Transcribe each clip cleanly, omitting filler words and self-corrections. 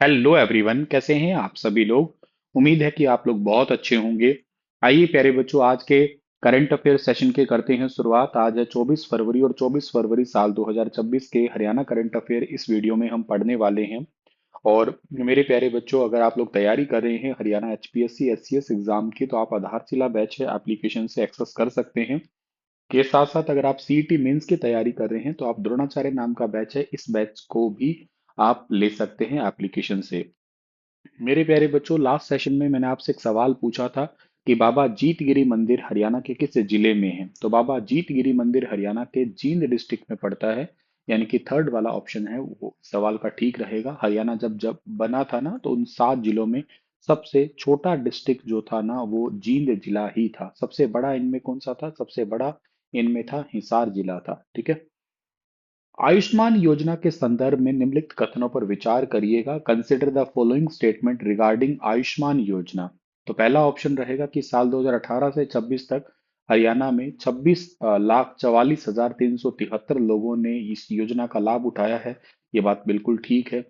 Hello everyone, कैसे हैं आप सभी लोग। उम्मीद है कि आप लोग बहुत अच्छे होंगे। आइए प्यारे बच्चों, आज के करंट अफेयर सेशन के करते हैं शुरुआत। आज है 24 फरवरी और 24 फरवरी साल 2026 के हरियाणा करंट अफेयर इस वीडियो में हम पढ़ने वाले हैं। और मेरे प्यारे बच्चों, अगर आप लोग तैयारी कर रहे हैं हरियाणा एचपीएससी एससीएस एग्जाम की, तो आप आधारशिला बैच है एप्लीकेशन से एक्सेस कर सकते हैं। के साथ साथ अगर आप सीईटी मेंस की तैयारी कर रहे हैं तो आप द्रोणाचार्य नाम का बैच है, इस बैच को भी आप ले सकते हैं एप्लीकेशन से। मेरे प्यारे बच्चों, लास्ट सेशन में मैंने आपसे एक सवाल पूछा था कि बाबा जीतगिरी मंदिर हरियाणा के किस जिले में है। तो बाबा जीतगिरी मंदिर हरियाणा के जींद डिस्ट्रिक्ट में पड़ता है। यानी कि थर्ड वाला ऑप्शन है वो सवाल का ठीक रहेगा। हरियाणा जब जब बना था ना, तो उन 7 जिलों में सबसे छोटा डिस्ट्रिक्ट जो था ना, वो जींद जिला ही था। सबसे बड़ा इनमें कौन सा था? सबसे बड़ा इनमें था हिसार जिला था। ठीक है। आयुष्मान योजना के संदर्भ में निम्नलिखित कथनों पर विचार करिएगा। Consider the following statement regarding Ayushman योजना। तो पहला ऑप्शन रहेगा कि साल 2018 से 26 तक हरियाणा में 26,44,373 लोगों ने इस योजना का लाभ उठाया है। ये बात बिल्कुल ठीक है।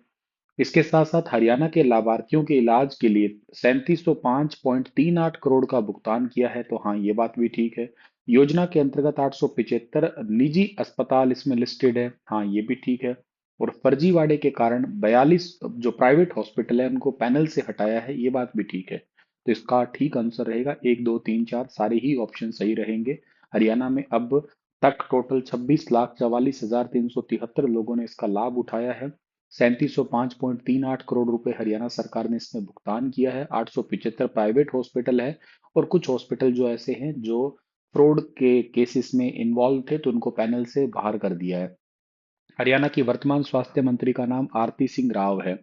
इसके साथ साथ हरियाणा के लाभार्थियों के इलाज के लिए 3705.38 करोड़ का भुगतान किया है। तो हाँ, ये बात भी ठीक है। योजना के अंतर्गत 875 निजी अस्पताल इसमें लिस्टेड है। हाँ, ये भी ठीक है। और फर्जीवाड़े के कारण 42 जो प्राइवेट हॉस्पिटल है उनको पैनल से हटाया है। ये बात भी ठीक है। तो इसका ठीक आंसर रहेगा 1, 2, 3, 4, सारे ही ऑप्शन सही रहेंगे। हरियाणा में अब तक टोटल 26,44,373 लोगों ने इसका लाभ उठाया है। 3705.38 करोड़ रुपए हरियाणा सरकार ने इसमें भुगतान किया है। 875 प्राइवेट हॉस्पिटल है। और कुछ हॉस्पिटल जो ऐसे हैं जो फ्रॉड के केसेस में इन्वॉल्व थे, तो उनको पैनल से बाहर कर दिया है। हरियाणा की वर्तमान स्वास्थ्य मंत्री का नाम आरती सिंह राव है।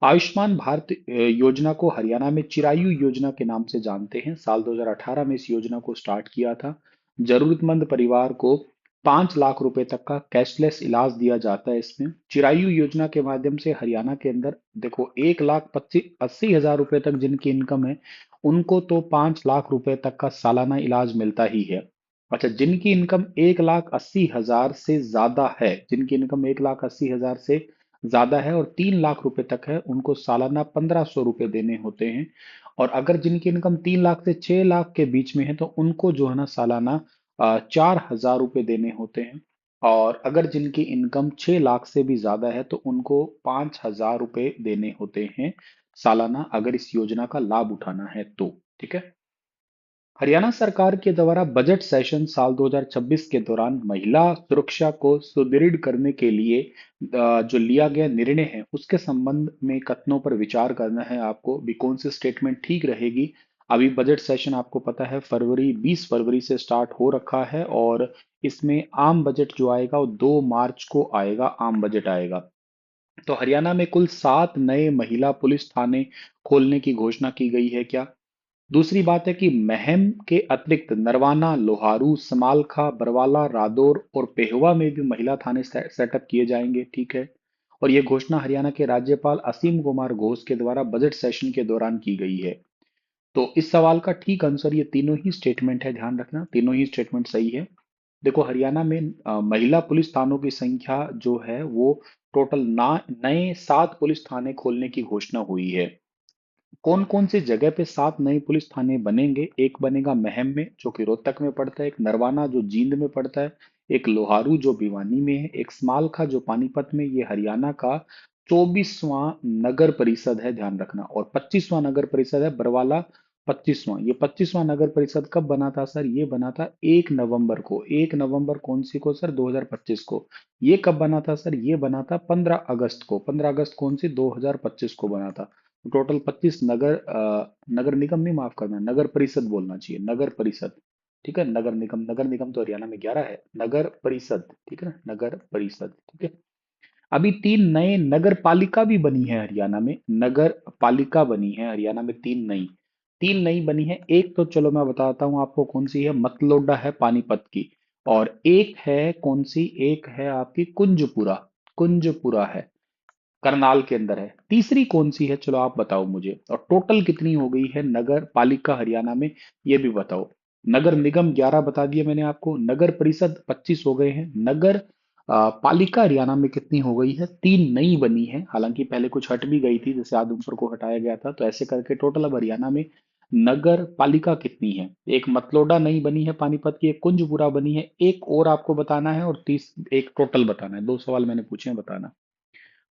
आयुष्मान भारत योजना को हरियाणा में चिरायु योजना के नाम से जानते हैं। साल 2018 में इस योजना को स्टार्ट किया था। जरूरतमंद परिवार को 5 लाख रुपए तक का कैशलेस इलाज दिया जाता है। इसमें चिरायु योजना के माध्यम से हरियाणा के अंदर देखो, 1,80,000 रुपए तक जिनकी इनकम है, उनको तो 5 लाख रुपए तक का सालाना इलाज मिलता ही है। अच्छा, जिनकी इनकम 1,80,000 से ज्यादा है, जिनकी इनकम 1,80,000 से ज्यादा है और 3 लाख रुपए तक है, उनको सालाना 1,500 रुपए देने होते हैं। और अगर जिनकी इनकम 3 लाख से 6 लाख के बीच में है, तो उनको जो है ना सालाना 4,000 रुपए देने होते हैं। और अगर जिनकी इनकम 6 लाख से भी ज्यादा है, तो उनको 5,000 रुपए देने होते हैं सालाना, अगर इस योजना का लाभ उठाना है तो। ठीक है। हरियाणा सरकार के द्वारा बजट सेशन साल 2026 के दौरान महिला सुरक्षा को सुदृढ़ करने के लिए जो लिया गया निर्णय है, उसके संबंध में कथनों पर विचार करना है आपको भी। कौन सी स्टेटमेंट ठीक रहेगी? अभी बजट सेशन आपको पता है फरवरी 20 फरवरी से स्टार्ट हो रखा है। और इसमें आम बजट जो आएगा वो 2 मार्च को आएगा, आम बजट आएगा। तो हरियाणा में कुल 7 नए महिला पुलिस थाने खोलने की घोषणा की गई है क्या? दूसरी बात है कि महम के अतिरिक्त नरवाना, लोहारू, समालखा, बरवाला, रादौर और पेहोवा में भी महिला थाने सेटअप किए जाएंगे। ठीक है। और यह घोषणा हरियाणा के राज्यपाल असीम कुमार घोष के द्वारा बजट सेशन के दौरान की गई है। तो इस सवाल का ठीक आंसर ये तीनों ही स्टेटमेंट है, ध्यान रखना तीनों ही स्टेटमेंट सही है। देखो, हरियाणा में महिला पुलिस थानों की संख्या जो है वो टोटल ना नए 7 पुलिस थाने खोलने की घोषणा हुई है। कौन कौन सी जगह पे 7 नए पुलिस थाने बनेंगे? एक बनेगा महम में, जो कि रोहतक में पड़ता है। एक नरवाना, जो जींद में पड़ता है। एक लोहारू, जो भिवानी में है। एक स्मालखा, जो पानीपत में। ये हरियाणा का 24वां नगर परिषद है, ध्यान रखना। और 25वां नगर परिषद है बरवाला। 25वां, ये 25वां नगर परिषद कब बना था सर? ये बना था 1 नवंबर को। 1 नवंबर कौन सी को सर? 2025 को। ये कब बना था सर? ये बना था 15 अगस्त को। 15 अगस्त कौन सी? 2025 को बना था। टोटल 25 नगर नगर निगम नहीं, माफ करना, नगर परिषद बोलना चाहिए, नगर परिषद। ठीक है। नगर निगम, नगर निगम तो हरियाणा में 11 है। नगर परिषद, ठीक है ना, नगर परिषद। ठीक है। अभी 3 नए नगर पालिका भी बनी है हरियाणा में। नगर पालिका बनी है हरियाणा में, 3 नई बनी है। एक तो चलो मैं बताता हूँ आपको कौन सी है, मतलोडा है पानीपत की। और एक है कौन सी? एक है आपकी कुंजपुरा। कुंजपुरा है, करनाल के अंदर है। तीसरी कौन सी है, चलो आप बताओ मुझे। और टोटल कितनी हो गई है नगर पालिका हरियाणा में, ये भी बताओ। नगर निगम 11 बता दिया मैंने आपको। नगर परिषद 25 हो गए हैं। नगर पालिका हरियाणा में कितनी हो गई है? 3 नई बनी है, हालांकि पहले कुछ हट भी गई थी, जैसे आदमपुर को हटाया गया था, तो ऐसे करके टोटल अब हरियाणा में नगर पालिका कितनी है? एक मतलोडा नई बनी है पानीपत की, एक कुंजपुरा बनी है, एक और आपको बताना है, और तीस एक टोटल बताना है। 2 सवाल मैंने पूछे हैं, बताना।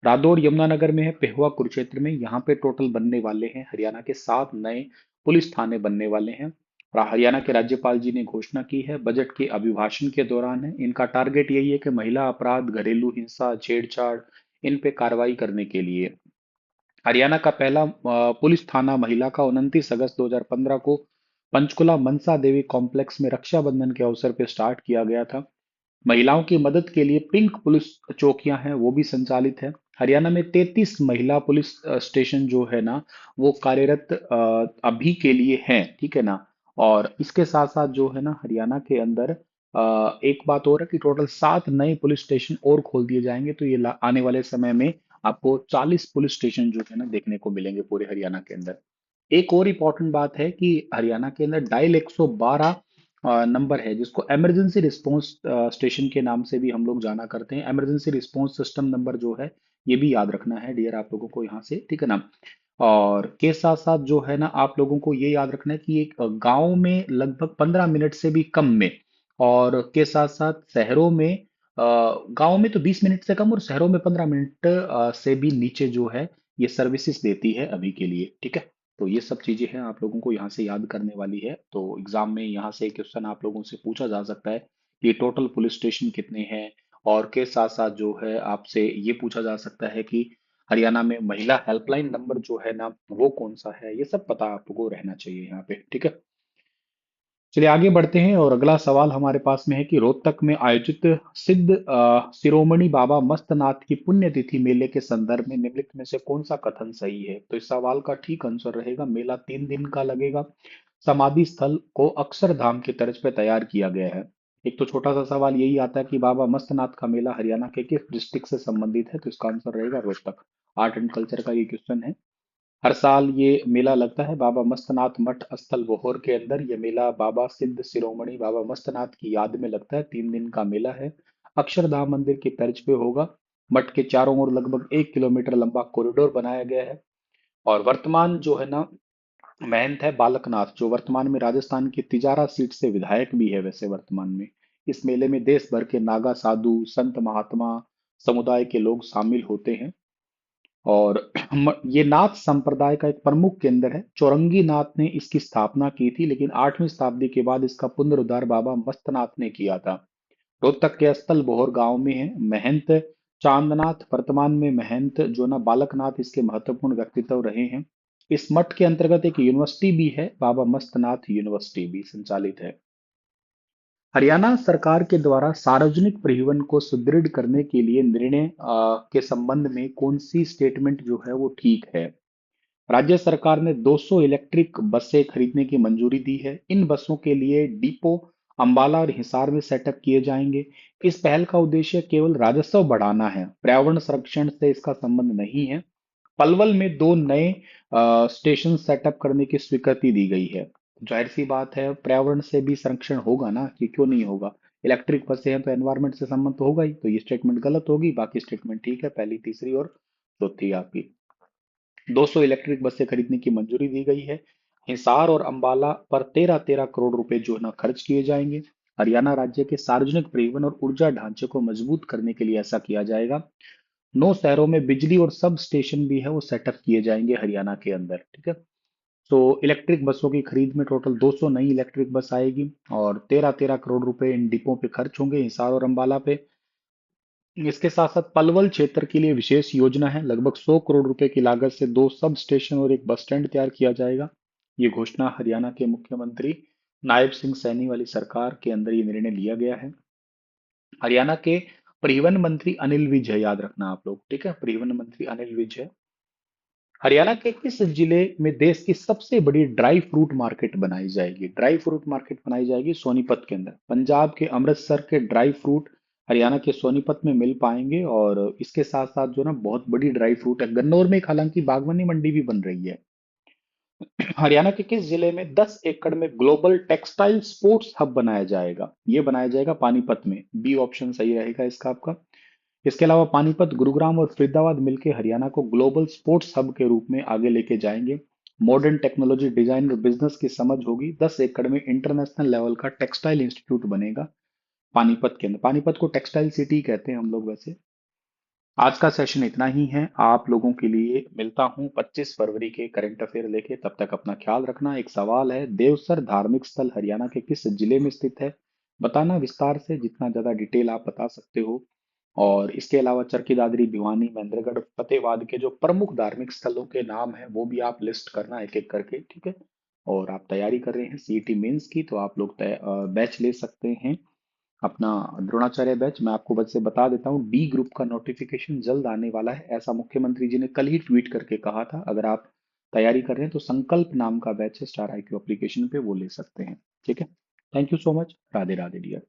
रादौर यमुनानगर में है, पेहुआ कुरुक्षेत्र में, यहाँ पे टोटल बनने वाले हैं हरियाणा के 7 नए पुलिस थाने बनने वाले हैं। और हरियाणा के राज्यपाल जी ने घोषणा की है, बजट के अभिभाषण के दौरान है। इनका टारगेट यही है कि महिला अपराध, घरेलू हिंसा, छेड़छाड़, इन पे कार्रवाई करने के लिए। हरियाणा का पहला पुलिस थाना महिला का 29 अगस्त 2015 को पंचकुला मनसा देवी कॉम्प्लेक्स में रक्षाबंधन के अवसर पर स्टार्ट किया गया था। महिलाओं की मदद के लिए पिंक पुलिस चौकियां हैं, वो भी संचालित है। हरियाणा में 33 महिला पुलिस स्टेशन जो है ना, वो कार्यरत अभी के लिए हैं, ठीक है ना। और इसके साथ साथ जो है ना, हरियाणा के अंदर एक बात और है कि टोटल 7 नए पुलिस स्टेशन और खोल दिए जाएंगे, तो ये आने वाले समय में आपको 40 पुलिस स्टेशन जो है ना देखने को मिलेंगे पूरे हरियाणा के अंदर। एक और इम्पोर्टेंट बात है कि हरियाणा के अंदर डायल 112 नंबर है, जिसको इमरजेंसी रिस्पांस स्टेशन के नाम से भी हम लोग जाना करते हैं। इमरजेंसी रिस्पांस सिस्टम नंबर जो है, ये भी याद रखना है डियर आप लोगों को यहाँ से, ठीक है ना। और के साथ साथ जो है ना, आप लोगों को ये याद रखना है कि एक गांव में लगभग 15 मिनट से भी कम में, और के साथ साथ शहरों में गांव में तो 20 मिनट से कम, और शहरों में 15 मिनट से भी नीचे जो है, ये सर्विसेज देती है अभी के लिए, ठीक है। तो ये सब चीजें हैं, आप लोगों को यहाँ से याद करने वाली है। तो एग्जाम में यहाँ से क्वेश्चन आप लोगों से पूछा जा सकता है कि टोटल पुलिस स्टेशन कितने हैं, और के साथ साथ जो है आपसे ये पूछा जा सकता है कि हरियाणा में महिला हेल्पलाइन नंबर जो है ना, वो कौन सा है। ये सब पता आपको रहना चाहिए यहाँ पे, ठीक है। चलिए आगे बढ़ते हैं, और अगला सवाल हमारे पास में है कि रोहतक में आयोजित सिद्ध शिरोमणि बाबा मस्तनाथ की पुण्यतिथि मेले के संदर्भ में निम्नलिखित में से कौन सा कथन सही है? तो इस सवाल का ठीक आंसर रहेगा, मेला 3 दिन का लगेगा। समाधि स्थल को अक्षरधाम की तर्ज पे तैयार किया गया है। एक तो छोटा सा सवाल यही आता है कि बाबा मस्तनाथ का मेला हरियाणा के किस डिस्ट्रिक्ट से संबंधित है? तो इसका आंसर रहेगा रोहतक। आर्ट एंड कल्चर का ये क्वेश्चन है। हर साल ये मेला लगता है बाबा मस्तनाथ मठ स्थल बोहर के अंदर। यह मेला बाबा सिद्ध शिरोमणि बाबा मस्तनाथ की याद में लगता है। 3 दिन का मेला है। अक्षरधाम मंदिर की तर्ज पे होगा। मठ के चारों ओर लगभग 1 किलोमीटर लंबा कॉरिडोर बनाया गया है। और वर्तमान जो है ना महंत है बालकनाथ, जो वर्तमान में राजस्थान की तिजारा सीट से विधायक भी है वैसे वर्तमान में। इस मेले में देश भर के नागा साधु, संत महात्मा समुदाय के लोग शामिल होते हैं। और ये नाथ संप्रदाय का एक प्रमुख केंद्र है। चौरंगी नाथ ने इसकी स्थापना की थी, लेकिन 8वीं शताब्दी के बाद इसका पुनरुद्धार बाबा मस्तनाथ ने किया था। रोहतक के स्थल बोहर गांव में है महंत चांदनाथ, वर्तमान में महंत जो ना बालकनाथ इसके महत्वपूर्ण व्यक्तित्व रहे हैं। इस मठ के अंतर्गत एक यूनिवर्सिटी भी है, बाबा मस्तनाथ यूनिवर्सिटी भी संचालित है। हरियाणा सरकार के द्वारा सार्वजनिक परिवहन को सुदृढ़ करने के लिए निर्णय के संबंध में कौन सी स्टेटमेंट जो है वो ठीक है? राज्य सरकार ने 200 इलेक्ट्रिक बसें खरीदने की मंजूरी दी है। इन बसों के लिए डिपो अंबाला और हिसार में सेटअप किए जाएंगे। इस पहल का उद्देश्य केवल राजस्व बढ़ाना है, पर्यावरण संरक्षण से इसका संबंध नहीं है। पलवल में 2 नए स्टेशन सेटअप करने की स्वीकृति दी गई है। जाहिर सी बात है, पर्यावरण से भी संरक्षण होगा ना, कि क्यों नहीं होगा। इलेक्ट्रिक बसें हैं तो एनवायरमेंट से संबंध तो होगा ही, तो ये स्टेटमेंट गलत होगी, बाकी स्टेटमेंट ठीक है, पहली, तीसरी और चौथी आपकी। 200 इलेक्ट्रिक बसें खरीदने की मंजूरी दी गई है। हिसार और अंबाला पर 13-13 करोड़ रुपए जो है ना खर्च किए जाएंगे। हरियाणा राज्य के सार्वजनिक परिवहन और ऊर्जा ढांचे को मजबूत करने के लिए ऐसा किया जाएगा। 9 शहरों में बिजली और सब स्टेशन भी है वो सेटअप किए जाएंगे हरियाणा के अंदर, ठीक है। तो इलेक्ट्रिक बसों की खरीद में टोटल 200 नई इलेक्ट्रिक बस आएगी, और 13-13 करोड़ रुपए इन डिपो पे खर्च होंगे, हिसार और अंबाला पे। इसके साथ साथ पलवल क्षेत्र के लिए विशेष योजना है। लगभग 100 करोड़ रुपए की लागत से 2 सब स्टेशन और एक बस स्टैंड तैयार किया जाएगा। ये घोषणा हरियाणा के मुख्यमंत्री नायब सिंह सैनी वाली सरकार के अंदर ये निर्णय लिया गया है। हरियाणा के परिवहन मंत्री अनिल विज है, याद रखना आप लोग, ठीक है, परिवहन मंत्री अनिल विज है। हरियाणा के किस जिले में देश की सबसे बड़ी ड्राई फ्रूट मार्केट बनाई जाएगी? ड्राई फ्रूट मार्केट बनाई जाएगी सोनीपत के अंदर। पंजाब के अमृतसर के ड्राई फ्रूट हरियाणा के सोनीपत में मिल पाएंगे। और इसके साथ साथ जो ना बहुत बड़ी ड्राई फ्रूट है गन्नौर में, एक हालांकि बागवानी मंडी भी बन रही है। हरियाणा के किस जिले में 10 एकड़ में ग्लोबल टेक्सटाइल स्पोर्ट्स हब बनाया जाएगा? ये बनाया जाएगा पानीपत में। बी ऑप्शन सही रहेगा इसका आपका। इसके अलावा पानीपत, गुरुग्राम और फरीदाबाद मिलकर हरियाणा को ग्लोबल स्पोर्ट्स हब के रूप में आगे लेके जाएंगे। मॉडर्न टेक्नोलॉजी, डिजाइन और बिजनेस की समझ होगी। 10 एकड़ में इंटरनेशनल लेवल का टेक्सटाइल इंस्टीट्यूट बनेगा पानीपत के अंदर। पानीपत को टेक्सटाइल सिटी कहते हैं हम लोग वैसे। आज का सेशन इतना ही है। आप लोगों के लिए मिलता हूँ 25 फरवरी के करंट अफेयर लेके। तब तक अपना ख्याल रखना। एक सवाल है, देवसर धार्मिक स्थल हरियाणा के किस जिले में स्थित है? बताना विस्तार से, जितना ज्यादा डिटेल आप बता सकते हो। और इसके अलावा चरखी दादरी, भिवानी, महेंद्रगढ़, फतेहबाद के जो प्रमुख धार्मिक स्थलों के नाम है वो भी आप लिस्ट करना एक एक करके, ठीक है। और आप तैयारी कर रहे हैं सीईटी मेंस की, तो आप लोग बैच ले सकते हैं अपना, द्रोणाचार्य बैच। मैं आपको बस से बता देता हूँ, डी ग्रुप का नोटिफिकेशन जल्द आने वाला है, ऐसा मुख्यमंत्री जी ने कल ही ट्वीट करके कहा था। अगर आप तैयारी कर रहे हैं तो संकल्प नाम का बैच है स्टार IQ एप्लीकेशन पे, वो ले सकते हैं, ठीक है। Thank you so much. Radhe Radhe dear.